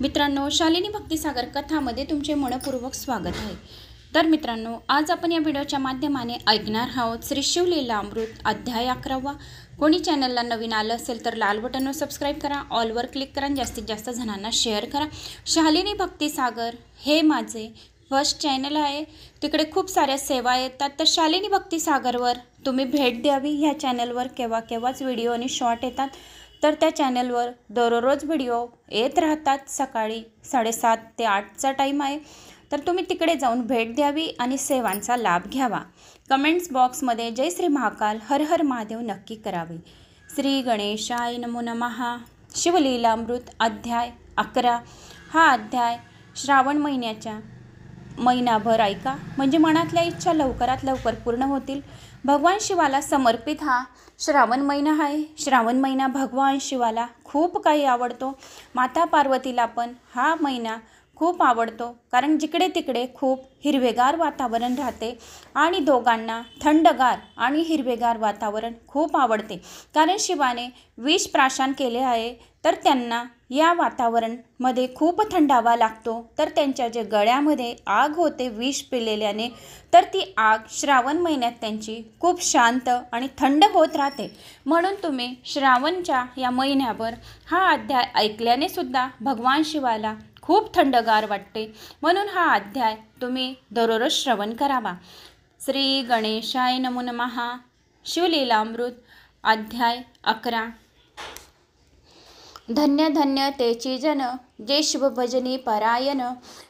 मित्रांनो, शालिनी भक्तिसागर कथामध्ये तुमचे मनपूर्वक स्वागत आहे। तर मित्रांनो, आज आपण या व्हिडिओच्या माध्यमाने ऐकणार आहोत श्री शिवलीला अमृत अध्याय 11वा। कोणी चॅनलला नवीन आलं असेल तर लाल बटनवर सबस्क्राइब करा, ऑलवर क्लिक करा आणि जास्तीत जास्त जणांना शेअर करा। शालिनी भक्तिसागर हे माझे फर्स्ट चॅनल आहे, तिकडे खूप साऱ्या सेवा येतात। तर शालिनी भक्तिसागरवर तुम्ही भेट द्यावी। ह्या चॅनलवर केव्हाच व्हिडिओ आणि शॉर्ट येतात, तर त्या चॅनलवर दररोज व्हिडिओ येत राहतात। सकाळी 7:30 ते 8चा टाईम आहे, तर तुम्ही तिकडे जाऊन भेट द्यावी आणि सेवांचा लाभ घ्यावा। कमेंट्स बॉक्समध्ये जय श्री महाकाल हर हर महादेव नक्की करावे। श्री गणेशाय नमो नमः। शिवलीलामृत अध्याय 11। हा अध्याय श्रावण महिनाभर ऐका, म्हणजे मनातल्या इच्छा लवकरात लवकर पूर्ण होतील। भगवान शिवाला समर्पित हा श्रावण महिना आहे। श्रावण महिना भगवान शिवाला खूप काही आवडतो। माता पार्वतीला पण हा महिना खूप आवडतो, कारण जिकडे तिकडे खूप हिरवेगार वातावरण राहते आणि दोघांना थंडगार आणि हिरवेगार वातावरण खूप आवडते। कारण शिवाने विष प्राशन केले आहे, तर त्यांना या वातावरणामध्ये खूप थंडावा लागतो। तर त्यांच्या जे गळ्यामध्ये आग होते विष पिलेल्याने, तर ती आग श्रावण महिन्यात त्यांची खूप शांत आणि थंड होत राहते। म्हणून तुम्ही श्रावणच्या या महिन्याभर हा अध्याय ऐकल्याने सुद्धा भगवान शिवाला खूप थंडगार वाटते। म्हणून हा अध्याय तुम्ही दररोज श्रवण करावा। श्री गणेशाय नमो नमः। शिवलीलामृत अध्याय 11। धन्य धन्य तेची जन, जे शिवभजनी परायण।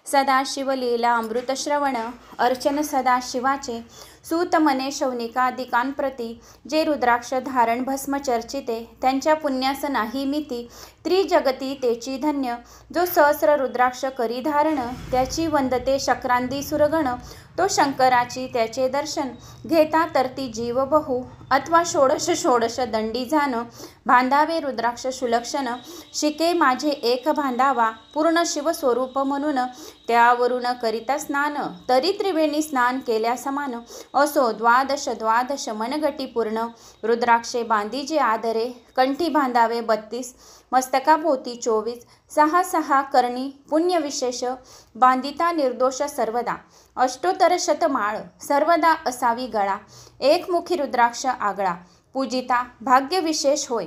सदा शिवलीला अमृत श्रवण, अर्चन सदा शिवाचे। सूत मने शौनिकादिकांप्रती, जे रुद्राक्ष धारण भस्म चर्चिते। त्यांच्या पुण्यास नाही मिती, त्रिजगती तेची धन्य। जो सहस्र रुद्राक्ष करी धारण, त्याची वंदते शक्रांदी सुरगण। तो शंकराची त्याचे दर्शन, घेता तरती जीव बहु। अथवा षोडश दंडी जाण, बांधावे रुद्राक्ष सुलक्षण। शिके माझे एक बांधावा, पूर्ण शिवस्वरूप म्हणून। त्यावरून करिता स्नान, तरी त्रिवेणी स्नान केल्या समान। असो द्वादश मनगटी पूर्ण, रुद्राक्षे बांधीजे आदरे। कंठी बांधावे 32, मस्तकाभोवती 24। 6 करणी पुण्य विशेष, बांधिता निर्दोष सर्वदा। अष्टोत्तर शतमाळ सर्वदा असावी गळा, एकमुखी रुद्राक्ष आगळा। पूजिता भाग्य विशेष होय,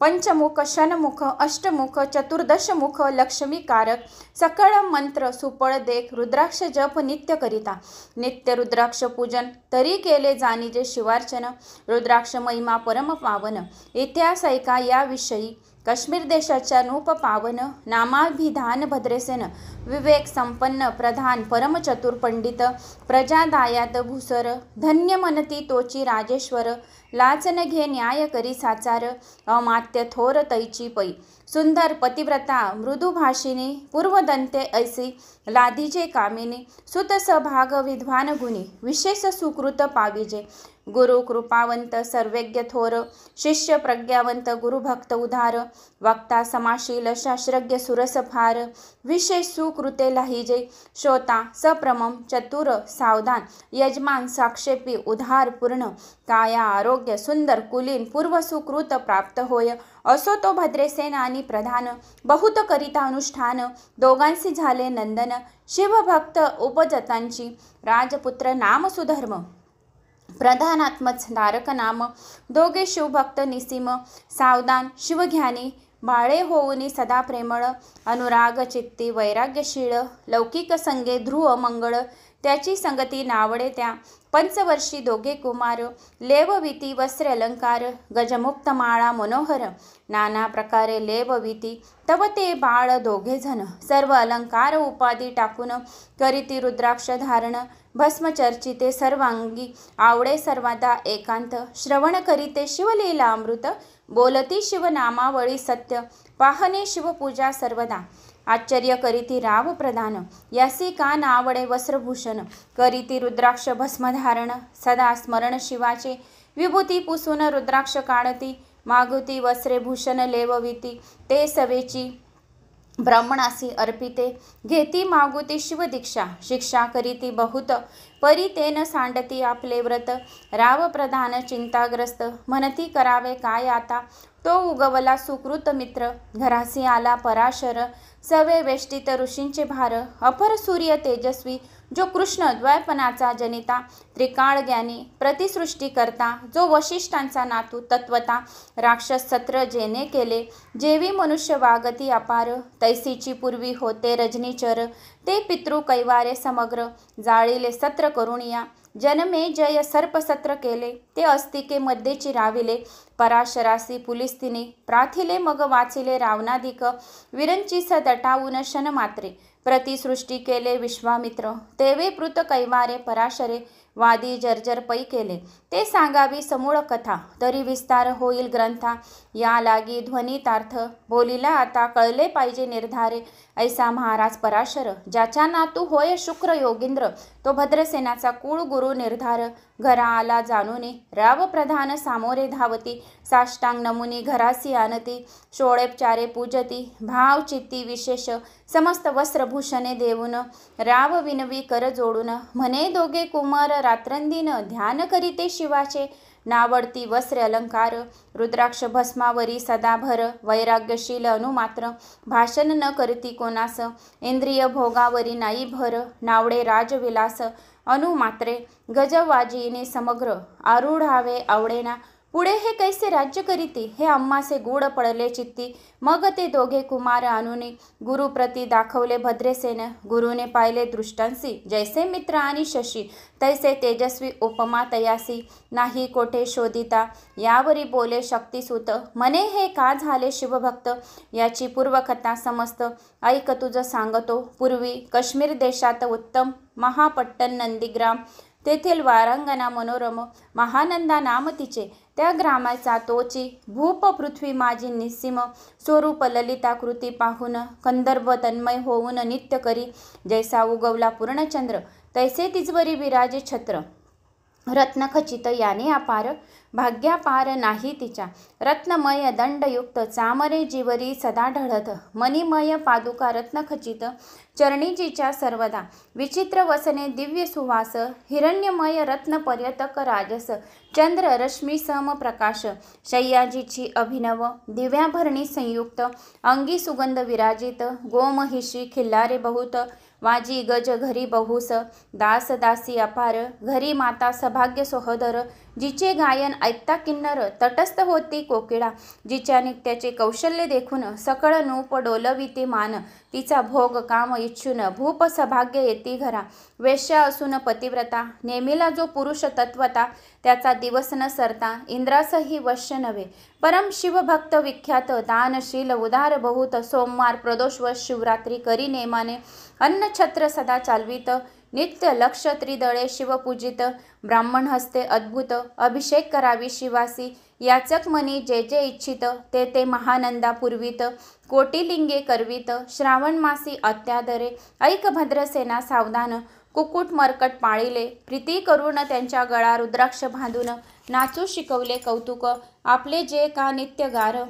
पंचमुख षण्मुख अष्टमुख चतुर्दशमुख लक्ष्मीकारक। सकळ मंत्र सुपळ देख, रुद्राक्ष जप नित्य करिता। नित्य रुद्राक्ष पूजन, तरी केले जाणीजे शिवार्चन। रुद्राक्ष महिमा परम पावन, इतिहास ऐका याविषयी। काश्मीर देशाच्या नूप पावन, नामाभिधान भद्रेसेन। विवेक संपन्न प्रधान परम चतुर पंडित, प्रजादायात भूसर। धन्य म्हणती तोची राजेश्वर, लाचन घे न्याय करी साचार। अमात्य थोर तैची पै, सुंदर पतिव्रता मृदुभाषिणी। पूर्वदंते ऐसी लाधीजे कामिनी, सुत सभाग विद्वान गुणी। विशेष सुकृत पाविजे, गुरु कृपावंत सर्वज्ञ थोर। शिष्य प्रज्ञावंत गुरुभक्त उदार, वक्ता समाशील शास्त्रज्ञ सुरस फार। विशेष सुकृते लाहिजे, श्रोता सप्रमम चतुर सावधान। यजमान साक्षेपी उदार पूर्ण, काया आरोग्य सुंदर कुलीन। पूर्व सुकृत प्राप्त होय, असो तो भद्रेसेन आणि प्रधान। बहुत करिता अनुष्ठान, दोघांशी झाले नंदन। शिवभक्त उपजतांची, राजपुत्र नाम सुधर्म। प्रधानात्मच धारक नाम, दोघे शिवभक्त निसीम। सावधान शिवघ्यानी, बाळे होऊनी सदा प्रेमळ। अनुराग चित्ती वैराग्यशीळ, लौकिक संगे ध्रुव मंगळ। त्याची संगती नावडे त्या, पंचवर्षी दोघे कुमार। लेवविती वस्त्र अलंकार, गजमुक्त माळा मनोहर। नाना प्रकारे लेवविती, तव ते बाळ दोघे जण। सर्व अलंकार उपाधी टाकून, करीती रुद्राक्ष धारण। भस्म चर्चिते सर्वांगी, आवडे सर्वदा एकांत। श्रवण करीते शिवलीला अमृत, बोलती शिवनामावळी सत्य। पाहणे शिवपूजा सर्वदा, आश्चर्य करीती राव प्रधान। यासी का नावडे वस्त्रभूषण, करीती रुद्राक्ष भस्मधारण। सदा स्मरण शिवाचे, विभूती पुसून रुद्राक्ष काढती। मागुती वस्त्रे भूषण लेवविती, ते सवेची ब्राह्मणासी अर्पिते। घेती मागुती शिवदीक्षा, शिक्षा करीती बहुत। परी तेन सांडती आपले व्रत, राव प्रधान चिंताग्रस्त। म्हणती करावे काय आता, तो उगवला सुकृत मित्र, घरासी आला पराशर. सवे वेष्टित ऋषींचे भार, अपर सूर्य तेजस्वी. जो कृष्ण द्वैपनाचा जनिता, त्रिकाळ ज्ञानी प्रतिसृष्टी करता. जो वशिष्ठांचा नातू तत्वता, राक्षस सत्र जेने केले. जेवी मनुष्य वागती अपार, तैसीची पूर्वी होते रजनीचर. ते पितृ कैवारे समग्र, जाळिले सत्र करुणिया. जनमे जय सर्पसत्र केले, ते अस्तिके मध्ये चिराविले. पराशरासी पुलिस्तिनी, प्राथिले मग वाचिले रावणाधिक. विरंची दटावून शन मात्रे, प्रतिसृष्टी केले विश्वामित्र. तेवे पृत कैवारे पराशरे, वादी जर्जर पै केले. ते सांगावी समूळ कथा, तरी विस्तार होईल ग्रंथा. या लागी ध्वनितार्थ, बोलिला आता कळले पाहिजे निर्धारे. ऐसा महाराज पराशर, ज्याचा नातू होय शुक्र योगींद्र. तो भद्रसेनाचा कुळ गुरु निर्धार. घरा आला जाणुनी, राव प्रधान सामोरे धावती. साष्टांग नमुनी घरासी आणती, षोळेपचारे पूजती. भाव चित्ती विशेष, समस्त वस्त्रभूषणे देऊन. राव विनवी कर जोडून, म्हणे दोघे कुमार रात्रंदिन. ध्यान करीते शिवाचे, नावडती वस्त्रे अलंकार. रुद्राक्ष भस्मावरी सदाभर, वैराग्यशील अनुमात्र. भाषण न करती कोणास, इंद्रिय भोगावरी नाही भर. नावडे राजविलास अनुमात्रे, गजवाजीने समग्र. आरूढावे आवडेना, पुढे हे कैसे राज्य करीती. हे आम्हासे गूढ पडले चित्ती. मग ते दोघे कुमार आणूने, गुरुप्रती दाखवले भद्रसेन. गुरुने पाहिले दृष्टांसी, जैसे मित्र आणि शशी. तैसे तेजस्वी उपमा तयासी, नाही कोठे शोधिता. यावरी बोले शक्तिसूत, म्हणे हे का झाले शिवभक्त. याची पूर्वकथा समस्त ऐक तुझ सांगतो. पूर्वी काश्मीर देशात उत्तम महापट्टण नंदीग्राम. तेथील वारांगना मनोरम, महानंदा नाम तिचे. त्या ग्रामाचा तोची, भूप पृथ्वी माझी निस्सीम. स्वरूप ललिताकृती पाहून, कंदर्भ तन्मय होऊन नित्य करी. जैसा उगवला पूर्णचंद्र, तैसे तिजवरी विराजे छत्र. रत्नखचित याने अपार, भाग्यापार नाही तिच्या. रत्नमय दंडयुक्त, चामरे जीवरी सदा ढळत. मणिमय पादुका रत्नखचित, चरणीजीच्या सर्वदा. विचित्र वसने दिव्य सुवास, हिरण्यमय रत्न पर्यतक राजस. चंद्र रश्मी सम प्रकाश, शय्याजीची अभिनव. दिव्याभरणी संयुक्त, अंगी सुगंध विराजित. गोमहिषी खिल्लारे बहुत, वाजी गज घरी बहुस. दास दासी अपार, घरी माता सभाग्य सोहदर. जिचे गायन ऐकता किन्नर, तटस्थ होती कोकिळा. जिच्या नित्याचे कौशल्य देखून, सकळ नूप डोलविते मान. तिचा भोग काम इच्छून, भूप सभाग्य येती घरा. वेश्या असून पतिव्रता, नेमिला जो पुरुष तत्वता. त्याचा दिवस न सरता, इंद्रासही वश्य नव्हे. परम शिवभक्त विख्यात, दानशील उदार बहुत. सोमवार प्रदोष व शिवरात्री करी नेमाने, अन्नछत्र सदा चालवित. नित्य लक्ष त्रिदळे शिवपूजित. ब्राह्मण हस्ते अद्भुत, अभिषेक करावी शिवासी. याचक मनी जे जे इच्छित, ते ते महानंदा पूर्वित. कोटिलिंगे करवित, श्रावण मासी अत्यादरे. ऐक भद्रसेना सावधान, कुकुट मरकट पाळिले. प्रीती करून त्यांच्या गळा रुद्राक्ष बांधून. नाचू शिकवले कौतुक, आपले जे का नित्यगार.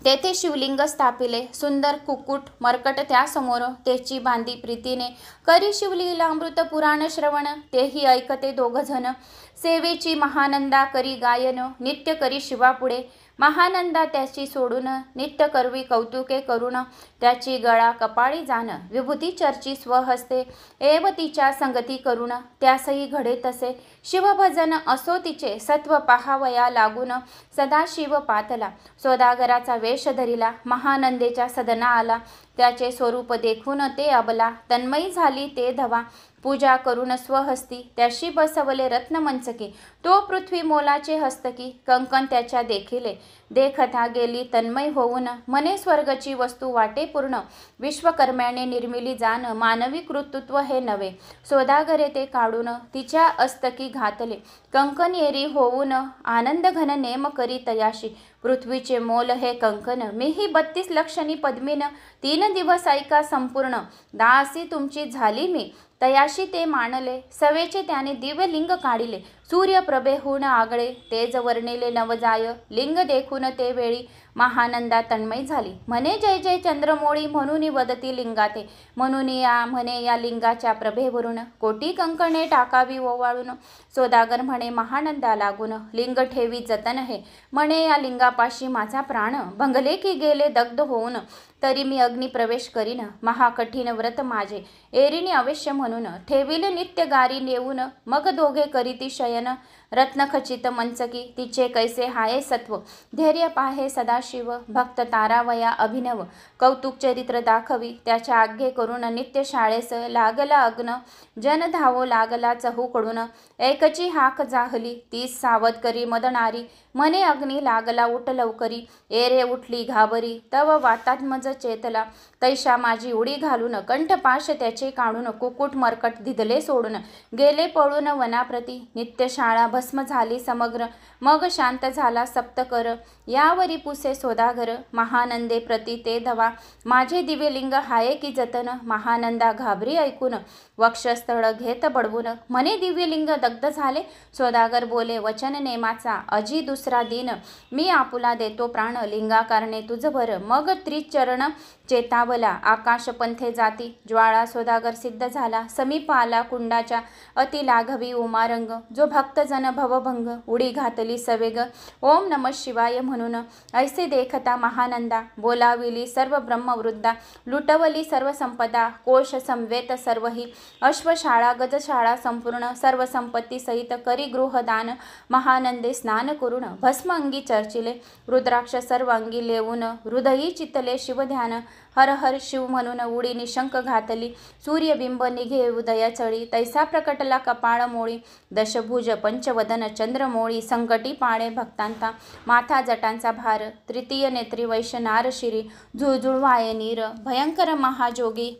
तेथे शिवलिंग स्थापिले, सुंदर कुकुट मरकट त्यासमोर. तेची बांधी प्रीतीने, करी शिवलीलामृत पुराण श्रवण. तेही ऐकते दोघजण. सेवेची महानंदा करी गायन, नित्य करी शिवापुढे. महानंदा त्याची सोडून, नित्य करवी कौतुके करून. त्याची गळा कपाळी जाण, विभूती चर्ची स्वहस्ते. एव तिच्या संगती करून, त्यासही घडे तसे. शिवभजन असो तिचे, सत्व पहावया लागून. सदाशिव पातला, सौदागराचा वेश धरिला. महानंदेच्या सदना आला, त्याचे स्वरूप देखून ते अबला. तन्मयी झाली ते धवा, पूजा करून स्वहस्ती. त्याशी बसवले रत्नमंचकी, तो पृथ्वी मोलाचे हस्तकी. कंकण त्याच्या देखिले, देखता गेली तन्मय होऊन. मने स्वर्गची वस्तू वाटे पूर्ण, विश्वकर्म्याने निर्मिली जाण. मानवी कर्तृत्व हे नवे, सौदागरे ते काढून. तिच्या अस्तकी घातले, कंकण येरी होऊन. आनंद घन नेम करी तयाशी, पृथ्वीचे मोल हे कंकण. मीही 32 लक्षणी पद्मीन, 3 दिवस ऐका संपूर्ण. दासी तुमची झाली मी, तयाशी ते मानले. सवेचे त्याने दिव्य लिंग काढिले, सूर्यप्रभेहून आगळे. तेज वर्णिले नवजाय, लिंग देखून ते वेळी. महानंदा तन्मय झाली. म्हणे जय जय चंद्रमोळी म्हणून वदती लिंगाते. म्हणून म्हणे या लिंगाच्या प्रभेवरून कोटी कंकणे टाकावी ओवाळून. सौदागर म्हणे महानंदा लागून लिंग ठेवी जतन हे. म्हणे या लिंगापाशी माझा प्राण भंगले की गेले दग्ध होऊन. तरी मी अग्नी प्रवेश करीन महाकठीण व्रत माझे एरिणी अवश्य म्हणून. ठेवील नित्य गारी नेऊन मग दोघे करीती शयन. रत्नखचित मंचकी तिचे कैसे हाये सत्व. धैर्य पाहे सदाशिव भक्त तारावया अभिनव. कौतुक चरित्र दाखवी त्याच्या आज्ञे करून. नित्य शाळेस लागला अग्न जन धावो लागला चहूकडून. एकची हाक जाहली तीस सावध करी मदनारी. म्हणे अग्नी लागला उठ लवकरी. एरे उठली घाबरी तव वातात्मज चेतला. तैशा माझी उडी घालून कंठपाश त्याचे काढून. कुकुट मरकट धिदले सोडून गेले पळून वनाप्रती. नित्य शाळा भस्म झाली समग्र मग शांत झाला सप्तकर. यावरी पुसे सौदागर महानंदे प्रती ते धवा. माझे दिव्यलिंग हाये की जतन. महानंदा घाबरी ऐकून वक्षस्थळ घेत बडवून. म्हणे दिव्यलिंग दग्ध झाले. सौदागर बोले वचन नेमाचा अजी दुसरा दिन. मी आपुला देतो प्राण लिंगा कारणे तुझभर. मग त्रिचरण चेतावला आकाश पंथे जाती. ज्वाळा सौदागर सिद्ध झाला समीप आला कुंडाच्या. अति लाघवी उमारंग जो भक्तजन भवभंग. उडी घातली सवेग ओम नमः शिवाय म्हणून. ऐसे देखता महानंदा बोलाविली सर्व ब्रह्मवृद्धा. लुटवली सर्व संपदा कोश संवेत सर्वही. अश्वशाळा गजशाळा संपूर्ण सर्व संपत्ती सहित करी गृहदान. महानंदे स्नान करून भस्म अंगी चर्चिले. रुद्राक्ष सर्व अंगी लेवून हृदयी चितले शिवध्यान. हर हर शिव म्हणून उडी निशंक घातली. सूर्यबिंब निघे उदया चळी. तैसा प्रकटला कपाळ मोळी. दशभुज पंचवदन चंद्रमोळी. संकटी पाळे भक्तांता माथा जटांचा भार. तृतीय नेत्री वैश्यनार शिरी. झुळझुळवाये नीर भयंकर महाजोगी.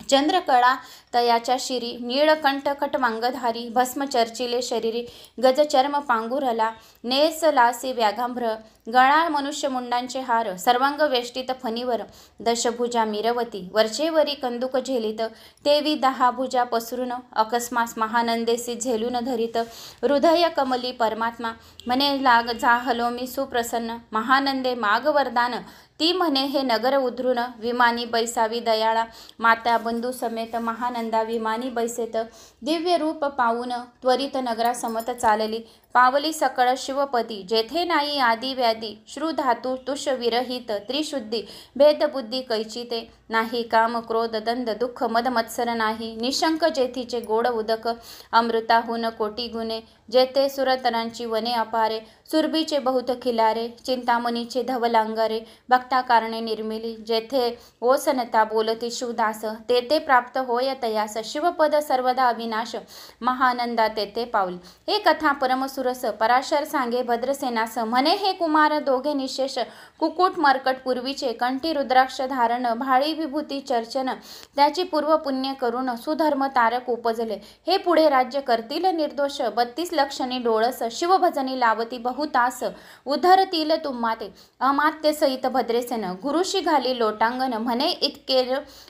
चंद्रकळा तयाच्या शिरी. नीळकंठ खटवांगधारी. भस्म चर्चिले शरीरी. गजचर्म पांघुरला नेसलासी व्याघ्रांभ्र. गळा मनुष्य मुंडांचे हार. सर्वांग वेष्टित फणीवर. दशभुजा मिरवती वरचेवरी कंदुक झेलित. तेवी 10 भुजा पसरून अकस्मास महानंदेसी झेलून धरित. हृदय कमली परमात्मा म्हणे लाग जाहलो मी सुप्रसन्न. महानंदे माग वरदान ती म्हणे हे नगर उधरून. विमानी बैसावी दयाळा माता बंधू समेत. महानंदा विमानी बैसेत दिव्य रूप पाऊन. त्वरित नगरा समत चालली. पावली सकळ शिवपदी. जेथे नाही आदी व्याधी. श्रू धातू तुष विरहित. त्रिशुद्धी भेदबुद्धी कैचिते. नाही काम क्रोध दंद दुःख मद मत्सर नाही. निशंक जेथीचे गोड उदक. अमृताहून कोटी गुणे. जेथे सुरतरांची वने अपारे. सुरभीचे बहुत खिलारे. चिंतामणीचे धवलांगारे. भक्ता कारणे निर्मिली. जेथे ओसनता बोलती शिवदास. तेथे प्राप्त होय तयास. शिवपद सर्वदा अविनाश. महानंदा तेथे पाऊल. हे कथा परमसुरस पराशर सांगे भद्रसेनास. म्हणे हे कुमार दोघे निशेष. कुकुट मरकट पूर्वीचे. कंठी रुद्राक्ष धारण. भाळी विभूती चर्चन. त्याची पूर्व पुण्य करून सुधर्म तारक उपजले. हे पुढे राज्य करतील निर्दोष. 32 लक्षणी डोळस. शिवभजनी लावती बहुतास. उधरतील तुम्हाते अमात्य सहित भद्रेसेन. गुरुशी घाली लोटांगण. म्हणे इतके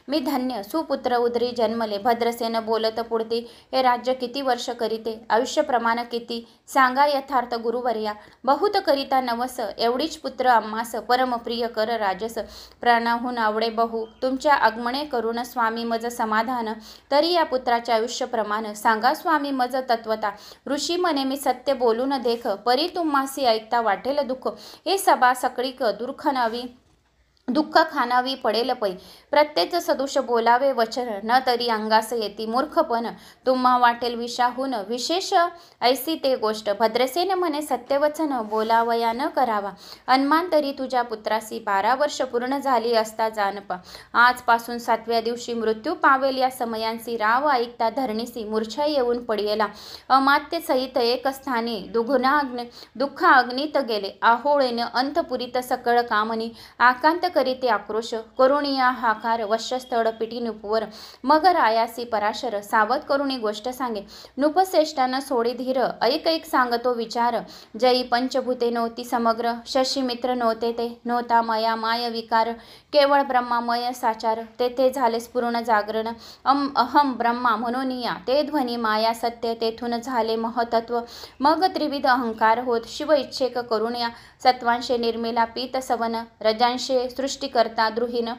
मी धन्य सुपुत्र उदरी जन्मले. भद्रसेन बोलत पुढती हे राज्य किती वर्ष करीते. आयुष्य प्रमाण किती सांगा यथार्थ गुरुवर्या. बहुत करिता नवस. एवढीच पुत्र आम्हास. परमप्रिय कर राजस. प्राणाहून आवडे बहु. तुमच्या आगमने करून स्वामी मज समाधान. तरी या पुत्राचे आयुष्य प्रमाण सांगा स्वामी मज तत्वता. ऋषी म्हणे मी सत्य बोलून देख. परी तुम्हासी ऐकता वाटेल दुःख. हे सभा सकळीक दुःख खानावी पडेल पै. प्रत्येक सदोष बोलावे वचन. न तरी अंगास येती मूर्खपण. तुम्हा वाटेल विषाहून विशेष ऐसी ते गोष्ट. भद्रसेन म्हणे सत्यवचन बोलावया न करावा. अन्मान तरी तुझ्या पुत्रासी 12 वर्ष पूर्ण झाली असता जानपा. आजपासून 7व्या दिवशी मृत्यू पावेल या समयांसी. राव ऐकता धरणीसी मूर्छा येऊन पडियला. अमात्य सहित एक स्थानी दुःख अग्नीत गेले. आहोळेन अंतपुरीत सकळ कामनी. आकांत करीते आक्रोश करुणिया हाकार वश्यस्थळ पिटी नुपुवर मग रायासी पराशर सावध करुणी गोष्ट सांगे नुपश्रेष्ठान सोडी धीर ऐक ऐक सांगतो विचार जयी पंचभूते नव्हती समग्र शशी मित्र नव्हते ते नव्हता मया माय विकार केवळ ब्रह्मामय साचार तेथे झाले स्फुरण जागरण अहम ब्रह्मा म्हणून या ते ध्वनी माया सत्य तेथून झाले महतत्व मग त्रिविध अहंकार होत शिव इच्छेक करुण्या सत्वांशे निर्मिला पीत सवन रजांशे सृष्टिकर्ता द्रुहीन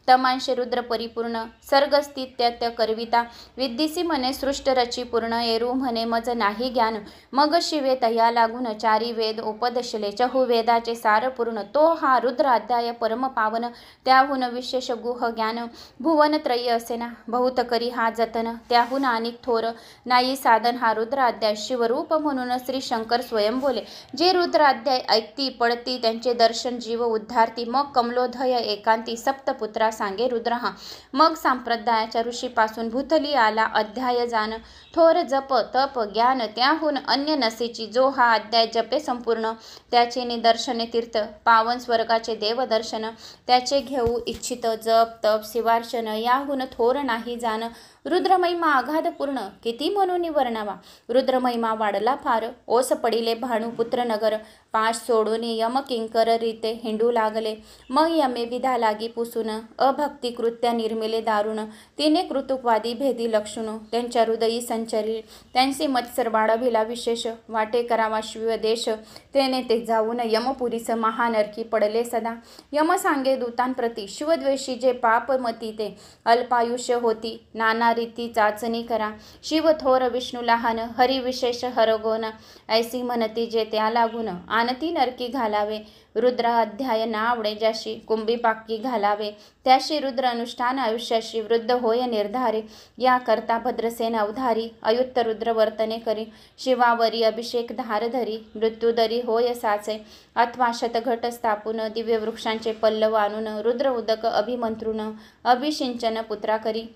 तमांशे रुद्र परिपूर्ण सर्गस्थित्य करविता विद्यसी म्हणे सृष्ट रची पूर्ण एरू म्हणे मज नाही ज्ञान मग शिवे तया लागून चारी वेद उपदेशले चहु वेदाचे सार पूर्ण तो हा रुद्र अध्याय परम पावन त्याहून विशेष गुह ज्ञान भुवन त्रयी असेना बहुत करी हा जतन त्याहून अनेक थोर नाही साधन हा रुद्र अध्याय शिवरूप म्हणून श्री शंकर स्वयं बोले जे रुद्र अध्याय ऐकती पडती त्यांचे दर्शन जीव उद्धारती मग कमलोधय एकांती सप्तपुत्रा सांगे रुद्र हा मग संप्रदायाच्या ऋषीपासून भूतली आला अध्याय जाण थोर जप तप ज्ञान त्याहून अन्य नसेची जो हा अध्याय जपे संपूर्ण त्याचे निदर्शने तीर्थ पावन स्वर्गाचे देवदर्शन त्याचे घेऊ इच्छित जप तप शिवार्चन याहून थोर नाही जाण रुद्रमहिमा अगाध पूर्ण किती म्हणून वर्णावा रुद्रमहिमा वाढला फार ओस पडिले भानुपुत्र नगर पाश सोडून यम किंकर रीते हिंडू लागले मग यमे विधा लागी पुसून अभक्ती कृत्या निर्मिले दारुण तिने कृतुकवादी भेदी लक्षुण त्यांच्या हृदयी संचरी त्यांचे मत्सर बाळभिला विशेष वाटे करावा शिव देश तेने ते जाऊन यमपुरीस महानरकी पडले सदा यम सांगे दूतांप्रती शिवद्वेषी जे पापमती ते अल्पायुष्य होती नाना रीती चाचणी करा शिव थोर विष्णू लहान हरी विशेष हरगोन ऐसी म्हणती जे त्या लागून आणती नरकी घालावे रुद्र अध्याय नावडे ज्याशी कुंभी पाकी घालावे त्याशी रुद्र अनुष्ठान आयुष्याशी वृद्ध होय निर्धारी या करता भद्रसेन अवधारी अयुक्त रुद्र वर्तने करी शिवावरी अभिषेक धारधरी मृत्यूदरी होय साचे अथवा शतघट स्थापून दिव्य वृक्षांचे पल्लव आणून रुद्र उदक अभिमंत्रुन अभिषिंचन पुत्रा करी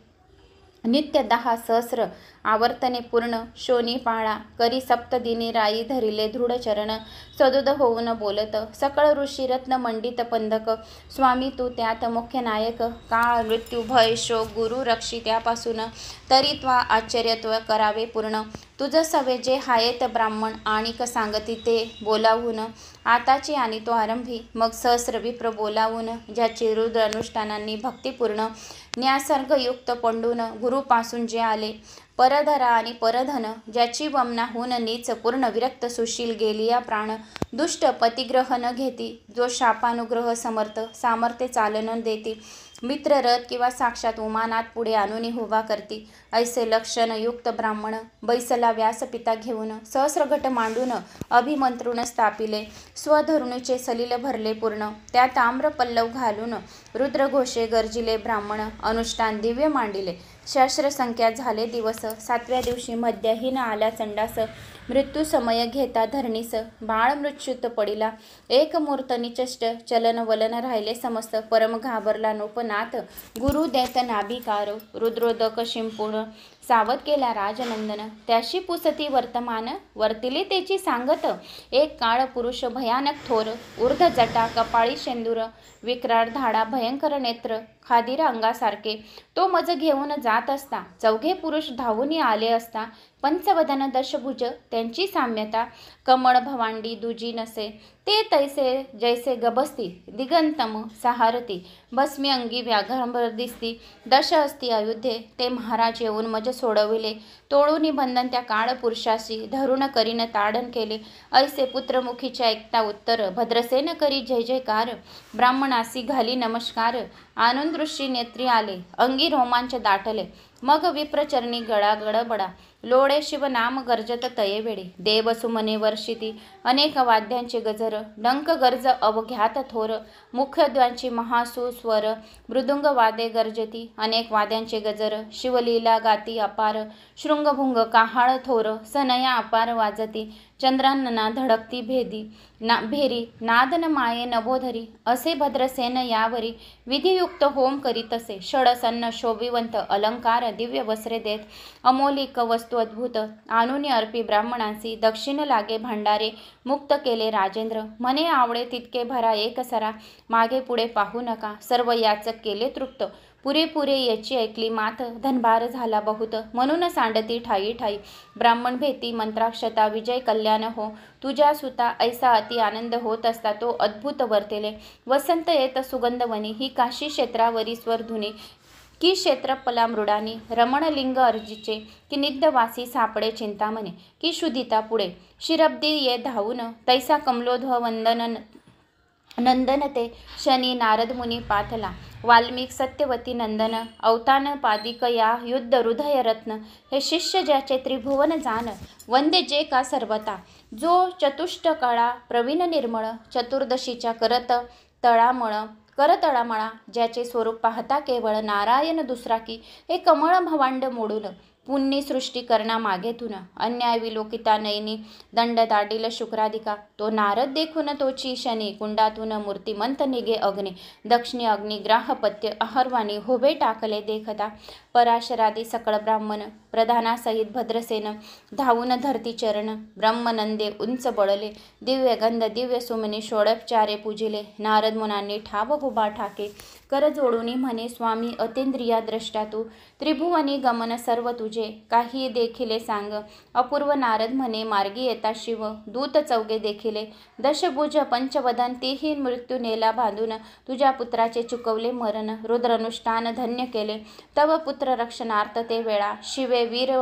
नित्य 10 सहस्र आवर्तने पूर्ण शोनी पाळा करी सप्तदिनी राई धरिले दृढ चरण सदुद होऊन बोलत सकळ ऋषी रत्न मंडित पंधक स्वामी तू त्यात मुख्य नायक काळ मृत्यू भय शोक गुरु रक्षी त्यापासून तरीत्वा आश्चर्यत्व करावे पूर्ण तुझ सवे जे हायेत ब्राह्मण आणिक सांगती ते बोलावून आताची आणि तो आरंभी मग सहस्र विप्र बोलावून ज्याची रुद्र अनुष्ठानांनी भक्तिपूर्ण न्यासर्गयुक्त पंडून गुरुपासून जे आले परधरा आणि परधन ज्याची वमनाहून नीच पूर्ण विरक्त सुशील गेलिया प्राण दुष्ट पतिग्रह न घेती जो शापानुग्रह समर्थ सामर्थ्य चालन देती मित्र रथ किंवा साक्षात उमानात पुढे आणून उभा करती ऐसे लक्षणयुक्त ब्राह्मण बैसला व्यासपिता घेऊन सहस्रघट मांडून अभिमंत्रुन स्थापिले स्वधरुणीचे सलील भरले पूर्ण त्या ताम्र पल्लव घालून रुद्रघोषे गर्जिले ब्राह्मण अनुष्ठान दिव्य मांडिले सहस्र संख्या झाले दिवस 7व्या दिवशी मध्यहीन आल्या संडास मृत्यू समय घेता धरणीस बाळ मृत्यूत पडिला एक मूर्त निचष्ट चलन वलन राहिले समस्त परम घाबरला नोपनाथ गुरु देत नाभिकार रुद्रोदक शिंपूर्ण सावध केला राजनंदन त्याशी पुसती वर्तमान वर्तिले तेची सांगत एक काळ पुरुष भयानक थोर ऊर्ध्व जटा कपाळी शेंदूर विक्राळ धाडा भयंकर नेत्र खादिरा अंगासारखे तो मज घेऊन जात असता चौघे पुरुष धावून आले असता पंचवदन दशभुज त्यांची साम्यता कमळ भवांडी दुजी नसे ते तैसे जैसे गबस्ती दिगंतम सहारती भस्मी अंगी व्याघ्रंबर दिसती दश असती अयोध्ये ते महाराज येऊन मज सोडविले तोडूनी बंधन त्या काळ पुरुषाशी धरून करीन ताडन केले ऐसे पुत्रमुखीच्या ऐकता उत्तर भद्रसेन करी जय जयकार ब्राह्मणासी घाली नमस्कार आनंद ऋषी नेत्री आले अंगी रोमांच दाटले मग विप्रचरणी गळा गडबडा लोळे शिव नाम गर्जत तये वेळी देव सुमने वर्षिती अनेक वाद्यांचे गजर डंक गर्ज अवघ्यात थोर मुख्यद्वांची महासुस्वर मृदुंग वादे गर्जती अनेक वाद्यांचे गजर शिवलीला गाती अपार शृंगभुंग काहाळ थोर सनया अपार वाजती चंद्रांना धडकती भेरी नादन माये नभोधरी, असे भद्रसेन यावरी विधियुक्त होम करीत असे. षडसन्न शोभिवंत अलंकार दिव्य वस्त्रे देत, अमोलिक वस्तू अद्भुत आणून अर्पी ब्राह्मणांसी. दक्षिण लागे भांडारे मुक्त केले राजेंद्र, म्हणे आवडे तितके भरा एक सरा. मागे पुढे पाहू नका, सर्व याचक केले तृप्त. पुरे याची ऐकली मात, धनभार झाला बहुत. म्हणून सांडती ठाई ठाई, ब्राह्मण भेटी मंत्राक्षता. विजय कल्याण हो तुझ्या सुता, ऐसा अति आनंद होत असता तो अद्भुत वर्तेले. वसंत येत सुगंधवनी, ही काशी क्षेत्रावरी स्वरधुनी. की क्षेत्रपला मृडानी रमणलिंग अर्जीचे, की नित्यवासी सापडे चिंतामणे. की शुधिता पुढे शिरब्दी ये धावून, तैसा कमलोध्व वंदन नंदन ते. शनी नारद मुनी पाथला, वाल्मिक सत्यवती नंदन. अवतान पादिक या युद्ध हृदय रत्न, हे शिष्य ज्याचे त्रिभुवन जान. वंदे जे का सर्वता, जो चतुष्ट कळा प्रवीण निर्मळ. चतुर्दशीच्या करतळामळा, ज्याचे स्वरूप पाहता केवळ नारायण दुसरा की. हे कमळ भवांड मोडून, पुण्य सृष्टी करना मागेतून. अन्याय विलोकिता नयनी, दंड दाडील शुक्राधिका. तो नारद देखून तोची शनी, कुंडातून मूर्तिमंत निघे अग्नी. दक्षिणी अग्निग्राहपत्य अहर्वाणी, होबे टाकले देखता. पराशरादी सकळ ब्राह्मण प्रधानासहित भद्रसेन, धावून धरती चरण. ब्रह्मनंदे उंच बळले, दिव्य गंध दिव्य सुमनी. षोडोपचारे पूजिले, नारद मुनांनी ठाव हुबा ठाके. कर जोडूनी म्हणे स्वामी अतींद्रिया द्रष्टा तू. त्रिभुवनी गमन सर्व तुझे, काही देखिले सांग. अपूर्व नारद म्हणे मार्गी येता शिव, दूत चौगे देखिले. दशभुज पंचवदन, तीही मृत्यू नेला बांधून. तुझ्या पुत्राचे चुकवले मरण, रुद्रनुष्ठान धन्य केले. तव पुत्र रक्षणार्थ ते वेळा, शिवे वीर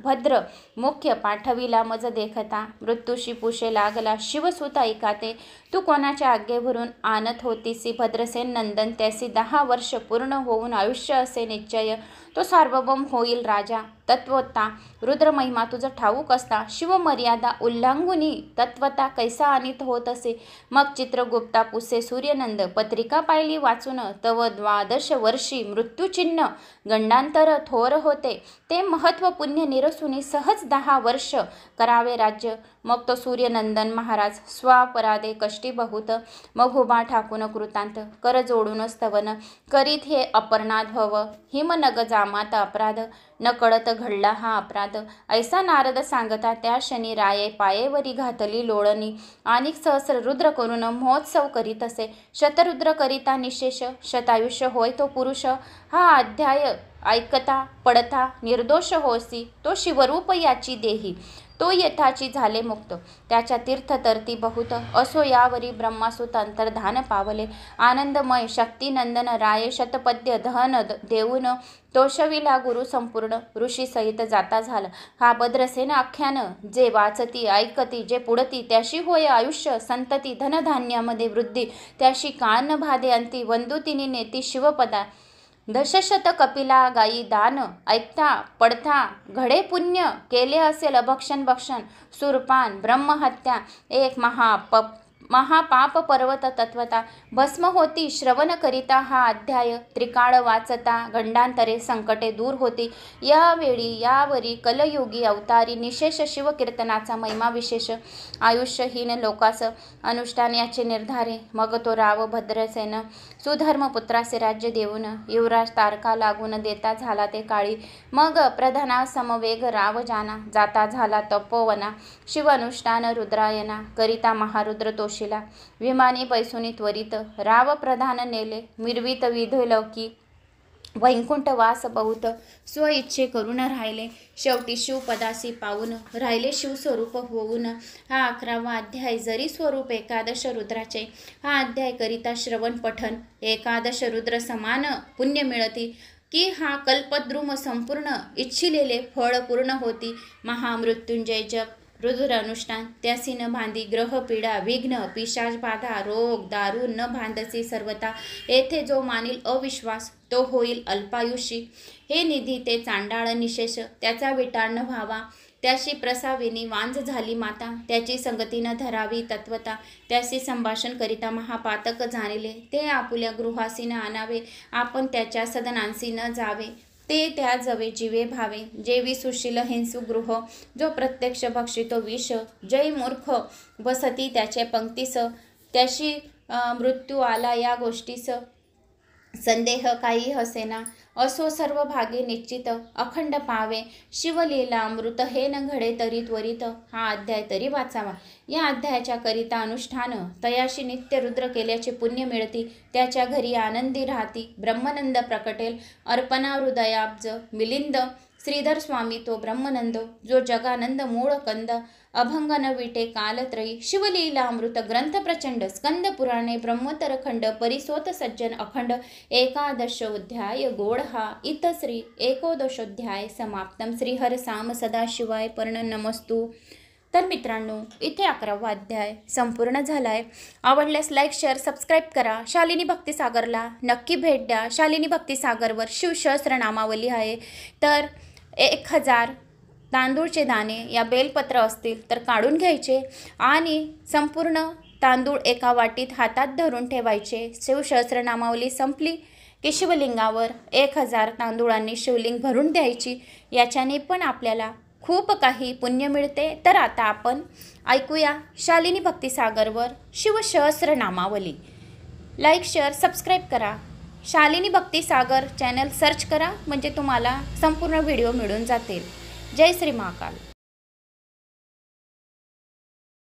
भद्र मुख्य पाठविला मज देखता. मृत्यूशी पुशे लागला शिवसुता ऐकाते, तू कोणाच्या आज्ञेवरून आणत होतीसी भद्रसेन नंदन. त्यासी 10 वर्ष पूर्ण होऊन आयुष्य असे निश्चय, तो सार्वभौम होईल राजा. तत्वता रुद्रमहिमा तुझं ठाऊक असता, शिवमर्यादा उल्लांघुनी तत्वता कैसा अनित होत असे. मग चित्रगुप्ता पुसे सूर्यनंद, पत्रिका पाहिली वाचून. तव 12 वर्षी मृत्यूचिन्ह गंडांतर थोर होते, ते महत्व पुण्य निरसुनी सहज 10 वर्ष करावे राज्य. मग तो सूर्यनंदन महाराज स्वापराधे कष्टी बहुत, मग उभा ठाकून कृतांत. कर जोडून स्तवन करीत हे अपर्णाद्भव, हिमनग जामात अपराध. न कळत घडला हा अपराध, ऐसा नारद सांगता. त्या शनी राये पायेवरी घातली लोळणी, आणि सहस्र रुद्र करून महोत्सव करीत असे. शतरुद्र करिता निशेष, शतायुष्य होय तो पुरुष. हा अध्याय ऐकता पडता निर्दोष होसी, तो शिवरूप याची देही. तो येथाची झाले मुक्त, त्याच्या तीर्थतर्ती बहुत. असो यावरी ब्रह्मासुत अंतर्धान पावले. आनंदमय शक्तिनंदन राये शतपद्य धन देऊन, तोषविला गुरु संपूर्ण. ऋषी सहित जाता झाला हा भद्रसेन आख्यान. जे वाचती ऐकती जे पुढती, त्याशी होय आयुष्य संतती. धनधान्यामध्ये वृद्धी, त्याशी काळ न भादे अंती. वंदुतिनी नेती शिवपदा, दशशत कपिला गायी दान. ऐकता पडता घडे पुण्य, केले असेल भक्षण सुरपान ब्रह्महत्या. एक महापाप पर्वत तत्वता, भस्म होती श्रवण करिता हा अध्याय. त्रिकाळ वाचता गंडांतरे संकटे दूर होती. यावेळी यावरी कलयुगी अवतारी, निशेष शिवकीर्तनाचा महिमा विशेष. आयुष्यहीन लोकास अनुष्ठान याचे निर्धारे. मग तो राव भद्रसेन सुधर्म पुत्रासे राज्य देऊन, युवराज तारका लागून देता झाला ते काळी. मग प्रधाना समवेग राव जाना, जाता झाला तपोवना. शिव अनुष्ठान रुद्रायना, करिता महारुद्र तोशिला. विमानी पैसुनी त्वरित, राव प्रधान नेले. मिरवित विधोलौकी, वैकुंठ वास बहुत. स्वइच्छे करून राहिले, शेवटी शिवपदासी पावून. राहिले शिवस्वरूप होऊन. हा 11वा अध्याय. जरी स्वरूप एकादश रुद्राचे, हा अध्याय करिता श्रवण पठन. एकादश रुद्र समान पुण्य मिळती, की हा कल्पद्रुम संपूर्ण. इच्छिलेले फळ पूर्ण होती. महामृत्युंजय जप रुद्र अनुष्ठान, त्यासी न बांधी ग्रह पीडा विघ्न पिशाच बाधा. रोग दारू न बांधसी सर्वता, येथे जो मानील अविश्वास तो होईल अल्पायुषी. हे निधी ते चांडाळ निशेष, त्याचा विटाळ न व्हावा. त्याशी प्रसाविनी वांज झाली माता, त्याची संगती न धरावी तत्वता. त्याशी संभाषण करिता महापातक जाणिले, ते आपुल्या गृहासी न आणावे. आपण त्याच्या सदनांसी न जावे. ते त्या जवे जीवे भावे, जे विसुशील हिंसू गृह, जो प्रत्यक्ष भक्षितो विष, जय मूर्ख बसती त्याचे पंक्तीस, त्याशी मृत्यू आला या गोष्टीस, संदेह काही हसेना, असो सर्व भागे निश्चित, अखंड पावे शिवलीला अमृत, हे न घडे तरी त्वरित, हा अध्याय तरी वाचावा. या अध्यायाच्या करिता अनुष्ठान, तयाशी नित्य रुद्र केल्याचे पुण्य मिळती, त्याच्या घरी आनंदी राहती, ब्रह्मनंद प्रकटेल, अर्पणा हृदयाब्ज मिलिंद, श्रीधर स्वामी तो ब्रह्मनंद, जो जगानंद मूळ कंद, अभंग न विटे कालत्रयी, शिवलीला अमृत ग्रंथ प्रचंड, स्कंद पुराणे ब्रह्मोत्तर खंड, परिसोत सज्जन अखंड, एकादशोऽध्याय गोड हा, इतश्री एकोदशोऽध्याय समाप्तम. श्रीहर साम सदाशिवाय पर्ण नमस्तु. तर मित्रांनो, इथे 11वा अध्याय संपूर्ण झालाय. आवडल्यास लाईक शेअर सबस्क्राईब करा. शालिनी भक्तिसागरला नक्की भेट द्या. शालिनी भक्तिसागरवर शिवसहस्र नामावली आहे. तर 1000 तांदूळचे दाणे या बेलपत्र असतील तर काढून घ्यायचे आणि संपूर्ण तांदूळ एका वाटीत हातात धरून ठेवायचे. शिवसहस्र नामावली संपली की शिवलिंगावर 1000 तांदूळांनी शिवलिंग भरून द्यायची. याच्याने पण आपल्याला खूप काही पुण्य मिळते. तर आता आपण ऐकूया शालिनी भक्तिसागरवर शिवसहस्र नामावली. लाईक शेअर सबस्क्राईब करा. शालिनी भक्तिसागर चॅनल सर्च करा म्हणजे तुम्हाला संपूर्ण व्हिडिओ मिळून जातील. जय श्री महाकाल.